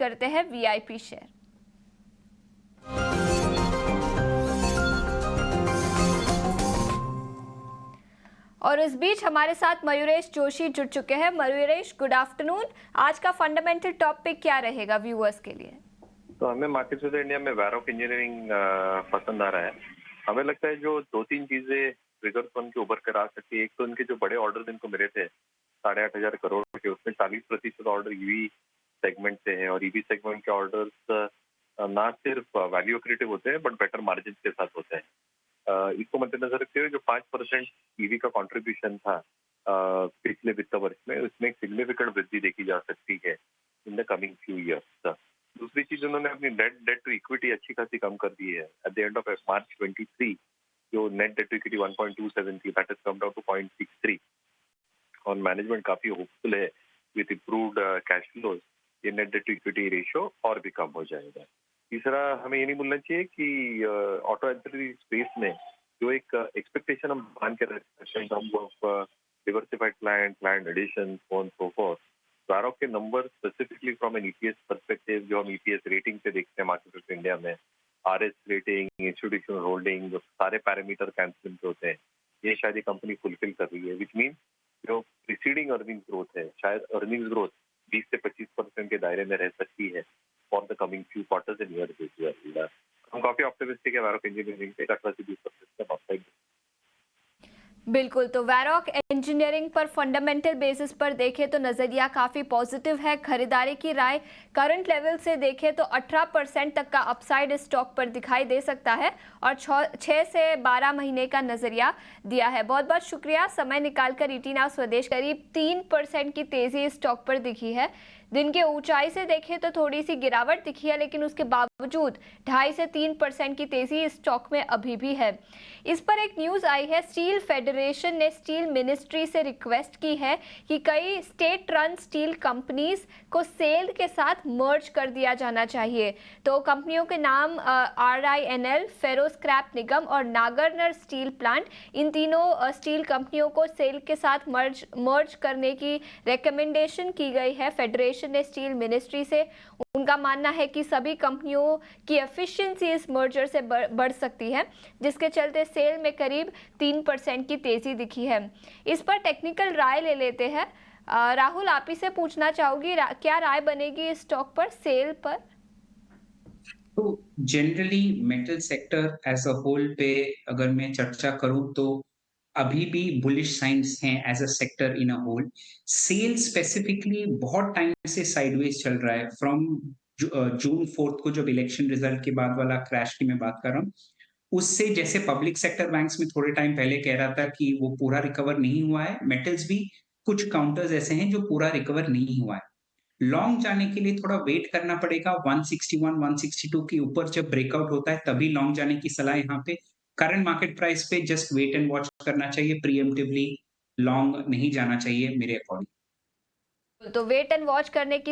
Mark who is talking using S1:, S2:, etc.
S1: करते हैं VIP share. और इस बीच हमारे साथ मयूरेश जोशी जुड़ चुके हैं। Mayuresh, good afternoon. आज का फंडामेंटल टॉपिक क्या रहेगा व्यूअर्स के लिए?
S2: तो हमें मार्केट से इंडिया में वैरोक इंजीनियरिंग पसंद आ रहा है। हमें लगता है जो 2-3 चीजें ट्रिगर बन के उभर कर आ सकती है। एक तो उनके जो बड़े ऑर्डर इनको मिले थे 8,500 करोड़ के, उसमें 40% ऑर्डर ईवी सेगमेंट से है। और ईवी सेगमेंट के ऑर्डर्स ना सिर्फ वैल्यू क्रिएटिव होते हैं बट बेटर मार्जिन के साथ होते हैं। इसको मद्देनजर रखते हुए जो 5% ईवी का कंट्रीब्यूशन था पिछले वित्त वर्ष में, उसमें एक सिग्निफिकेंट वृद्धि देखी जा सकती है in the coming few years. दूसरी चीज, उन्होंने अपनी डेट टू इक्विटी अच्छी खासी कम कर दी है। At the end of March 23 जो नेट डेट टू इक्विटी 1.27 थी, that has come down to 0.63। और मैनेजमेंट काफी होपफुल है विद इम्प्रूव्ड कैश फ्लोज, ये net debt to equity ratio और भी कम हो जाएगा। तीसरा, हमें ये नहीं भूलना चाहिए कि ऑटो एंसिलरी स्पेस में जो एक एक्सपेक्टेशन हम मान के रखते हैं in terms of diversified client addition, so on so forth, वैरोक के number specifically from an EPS perspective, जो हम ईपीएस रेटिंग पे देखते हैं मार्केट ऑफ इंडिया में, आरएस रेटिंग, इंस्टीट्यूशनल होल्डिंग, जो सारे पैरामीटर कैंसिल होते हैं, ये शायद ये कंपनी फुलफिल कर रही है। विच मीन जो प्रीसीडिंग अर्निंग ग्रोथ है, शायद अर्निंग्स ग्रोथ 20 से 25% के दायरे में रह सकती है for the coming few quarters and year this year. हम काफी ऑप्टिमिस्टिक है वैरोक इंजीनियरिंग पे, 18 से 20% का अपसाइड।
S1: बिल्कुल, तो वैरोक इंजीनियरिंग पर फंडामेंटल बेसिस पर देखें तो नज़रिया काफ़ी पॉजिटिव है। खरीदारी की राय करंट लेवल से देखें तो 18% तक का अपसाइड स्टॉक पर दिखाई दे सकता है और 6 से 12 महीने का नज़रिया दिया है। बहुत बहुत शुक्रिया समय निकालकर ईटीना स्वदेश। करीब 3% की तेज़ी स्टॉक पर दिखी है। दिन के ऊंचाई से देखें तो थोड़ी सी गिरावट दिखी है, लेकिन उसके बावजूद 2.5 से 3% की तेजी स्टॉक में अभी भी है। इस पर एक न्यूज आई है, स्टील फेडरेशन ने स्टील मिनिस्ट्री से रिक्वेस्ट की है कि कई स्टेट रन स्टील कंपनीज को सेल के साथ मर्ज कर दिया जाना चाहिए। तो कंपनियों के नाम RINL, फेरो स्क्रैप निगम और नागरनर स्टील प्लांट, इन तीनों स्टील कंपनियों को सेल के साथ मर्ज करने की रिकमेंडेशन की गई है फेडरेशन ने स्टील मिनिस्ट्री से। उनका मानना है कि सभी कंपनियों की एफिशिएंसी इस मर्जर से बढ़ सकती है, जिसके चलते सेल में करीब 3% की तेजी दिखी है। इस पर टेक्निकल राय ले लेते हैं। राहुल, आप ही से पूछना चाहूंगी, क्या राय बनेगी इस स्टॉक पर, सेल पर?
S3: तो generally metal sector as a whole पे अगर मैं चर्चा करूं तो अभी भी बुलिश साइंस हैं as a sector in a whole. SAIL specifically बहुत टाइम से साइडवेज चल रहा है फ्रॉम जून 4 को, जब इलेक्शन रिजल्ट के बाद वाला क्रैश की मैं बात कर रहा हूँ। उससे जैसे पब्लिक सेक्टर बैंक्स में थोड़े टाइम पहले कह रहा था कि वो पूरा रिकवर नहीं हुआ है, मेटल्स भी कुछ काउंटर्स ऐसे हैं जो पूरा रिकवर नहीं हुआ है। लॉन्ग जाने के लिए थोड़ा वेट करना पड़ेगा। 161, 162 के ऊपर जब ब्रेकआउट होता है तभी लॉन्ग जाने की सलाह यहाँ पे। करंट मार्केट प्राइस पे जस्ट वेट एंड वॉच करना चाहिए, प्रीएम्प्टिवली लॉन्ग नहीं जाना चाहिए मेरे अकॉर्डिंग।
S1: तो वेट एंड वॉच करने की